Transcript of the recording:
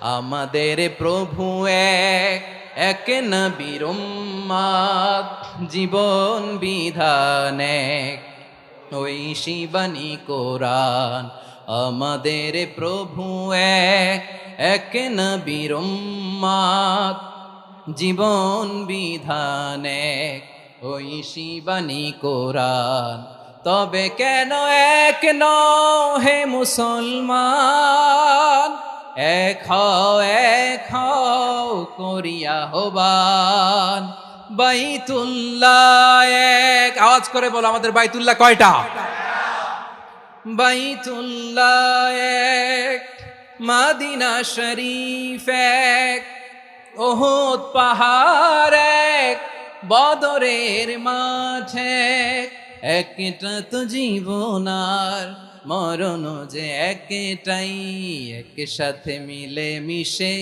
আমাদের প্রভু এক, এক নবীর উম্মত, জীবন বিধান এক, ওই শিবানী কোরআন। আমাদের প্রভু এক, এক নবীর উম্মত, জীবন বিধান এক, ওই শিবানী কোরআন। তবে কেন এক নও হে মুসলমান, এক হও করিয়া হবান। বাইতুল্লাহ এক, আওয়াজ করে বলো আমাদের বাইতুল্লাহ কয়টা? বাইতুল্লাহ এক, মদিনা শরীফ এক, ওহুদ পাহাড় এক, বদরের মাঠে একটা তো জীবন আর মরণ যে একটাই, একসাথে মিলে মিশে